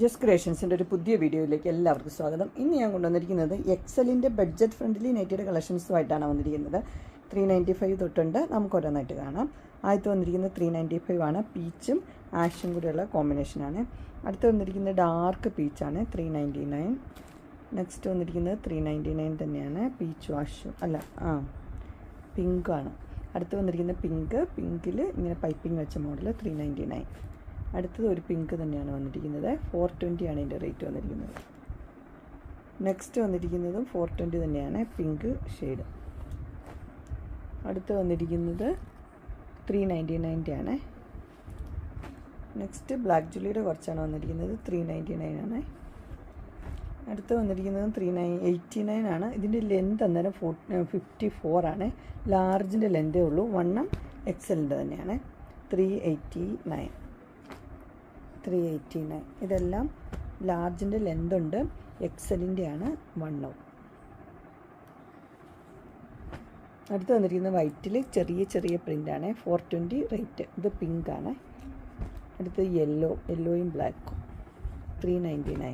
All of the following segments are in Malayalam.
ജസ്റ്റ് ക്രിയേഷൻസിൻ്റെ ഒരു പുതിയ വീഡിയോയിലേക്ക് എല്ലാവർക്കും സ്വാഗതം. ഇന്ന് ഞാൻ കൊണ്ടുവന്നിരിക്കുന്നത് എക്സലിൻ്റെ ബഡ്ജറ്റ് ഫ്രണ്ട്ലി നൈറ്റിയുടെ കളക്ഷൻസുമായിട്ടാണ് വന്നിരിക്കുന്നത്. 395 തൊട്ടുണ്ട്. നമുക്ക് ഓരോന്നായിട്ട് കാണാം. ആദ്യത്തെ വന്നിരിക്കുന്നത് 395 ആണ്. പീച്ചും ആഷും കൂടെയുള്ള കോമ്പിനേഷനാണ്. അടുത്ത് വന്നിരിക്കുന്നത് ഡാർക്ക് പീച്ചാണ്, 399. നെക്സ്റ്റ് വന്നിരിക്കുന്നത് 399 തന്നെയാണ്. പീച്ചും ആഷും പിങ്കാണ്. അടുത്ത് വന്നിരിക്കുന്നത് പിങ്കിൽ ഇങ്ങനെ പൈപ്പിംഗ് വെച്ച മോഡൽ 399. അടുത്തത് ഒരു പിങ്ക് തന്നെയാണ് വന്നിരിക്കുന്നത്. 420 ആണ് ഇതിൻ്റെ റേറ്റ് വന്നിരിക്കുന്നത്. നെക്സ്റ്റ് വന്നിരിക്കുന്നതും 420 തന്നെയാണ്, പിങ്ക് ഷെയ്ഡ്. അടുത്ത് വന്നിരിക്കുന്നത് 399 ആണ്. നെക്സ്റ്റ് ബ്ലാക്ക് ജുലിയുടെ കുറച്ചാണ് വന്നിരിക്കുന്നത്, 399 ആണ്. അടുത്ത് വന്നിരിക്കുന്നത് 389 ആണ്. ഇതിൻ്റെ ലെന്ത് അന്നേരം 54 ആണ്. ലാർജിൻ്റെ ലെന്തേ ഉള്ളൂ. വണ്ണം എക്സലിൻ്റെ തന്നെയാണ്. 389. ഇതെല്ലാം ലാർജിൻ്റെ ലെന്തുണ്ട്, എക്സലിൻ്റെയാണ് വണ്ണവും. അടുത്ത് വന്നിരിക്കുന്നത് വൈറ്റിൽ ചെറിയ പ്രിൻ്റാണ്, 420 റേറ്റ്. ഇത് പിങ്കാണ്. അടുത്ത് യെല്ലോയും ബ്ലാക്കും 399.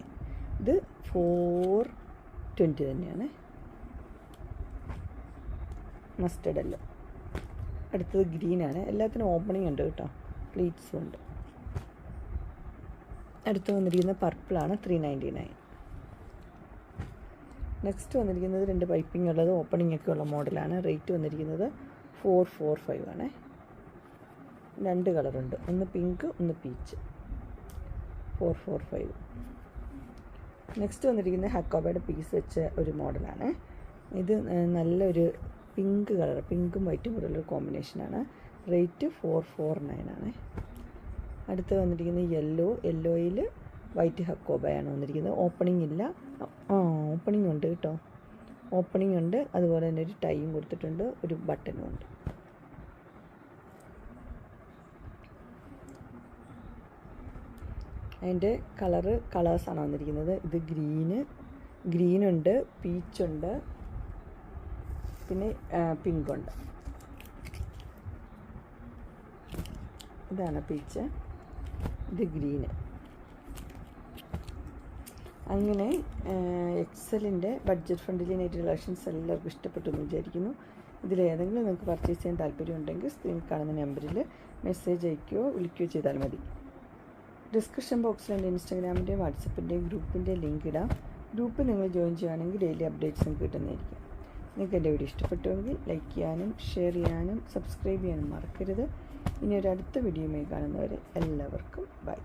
ഇത് 420 തന്നെയാണ്, മസ്റ്റർഡ് യെല്ലോ. അടുത്തത് ഗ്രീനാണ്. എല്ലാത്തിനും ഓപ്പണിംഗ് ഉണ്ട് കേട്ടോ, പ്ലീറ്റ്സും ഉണ്ട്. അടുത്ത് വന്നിരിക്കുന്നത് പർപ്പിളാണ്, 399. നെക്സ്റ്റ് വന്നിരിക്കുന്നത് 2 പൈപ്പിംഗ് ഉള്ളത്, ഓപ്പണിംഗ് ഒക്കെ ഉള്ള മോഡലാണ്. റേറ്റ് വന്നിരിക്കുന്നത് 445 ആണ്. 2 കളറുണ്ട്, ഒന്ന് പിങ്ക് ഒന്ന് പീച്ച്. 445. നെക്സ്റ്റ് വന്നിരിക്കുന്നത് ഹക്കോബയുടെ പീസ് വെച്ച ഒരു മോഡലാണ്. ഇത് നല്ലൊരു പിങ്ക് കളർ, പിങ്കും വൈറ്റും കൂടെയുള്ളൊരു കോമ്പിനേഷനാണ്. റേറ്റ് 449 ആണ്. അടുത്ത് വന്നിരിക്കുന്നത് യെല്ലോയിൽ വൈറ്റ് ഹക്കോബയാണ് വന്നിരിക്കുന്നത്. ഓപ്പണിംഗ് ഇല്ല, ഓപ്പണിംഗ് ഉണ്ട് കേട്ടോ, ഓപ്പണിംഗ് ഉണ്ട്. അതുപോലെ തന്നെ ഒരു ടൈയും കൊടുത്തിട്ടുണ്ട്, ഒരു ബട്ടനും ഉണ്ട്. അതിൻ്റെ കളേഴ്സാണ് വന്നിരിക്കുന്നത്. ഇത് ഗ്രീനുണ്ട്, പീച്ചുണ്ട്, പിന്നെ പിങ്കുണ്ട്. ഇതാണ് പീച്ച്, ഇത് ഗ്രീന്. അങ്ങനെ എക്സലിൻ്റെ ബഡ്ജറ്റ് ഫ്രണ്ട്ലി നൈറ്റ് കളക്ഷൻസ് എല്ലാവർക്കും ഇഷ്ടപ്പെട്ടു എന്ന് വിചാരിക്കുന്നു. ഇതിലേതെങ്കിലും നിങ്ങൾക്ക് പർച്ചേസ് ചെയ്യാൻ താല്പര്യമുണ്ടെങ്കിൽ സ്ക്രീനിൽ കാണുന്ന നമ്പറിൽ മെസ്സേജ് അയക്കുകയോ വിളിക്കുകയോ ചെയ്താൽ മതി. ഡിസ്ക്രിപ്ഷൻ ബോക്സിൽ എൻ്റെ ഇൻസ്റ്റാഗ്രാമിൻ്റെയും വാട്സപ്പിൻ്റെയും ഗ്രൂപ്പിൻ്റെ ലിങ്ക് ഇടാം. ഗ്രൂപ്പിൽ നിങ്ങൾ ജോയിൻ ചെയ്യുകയാണെങ്കിൽ ഡെയിലി അപ്ഡേറ്റ്സും കിട്ടുന്നതായിരിക്കും. നിങ്ങൾക്ക് എൻ്റെ വീഡിയോ ഇഷ്ടപ്പെട്ടുവെങ്കിൽ ലൈക്ക് ചെയ്യാനും ഷെയർ ചെയ്യാനും സബ്സ്ക്രൈബ് ചെയ്യാനും മറക്കരുത്. ഇനി ഒരു അടുത്ത വീഡിയോയുമായി കാണുന്നവരെ എല്ലാവർക്കും ബൈ.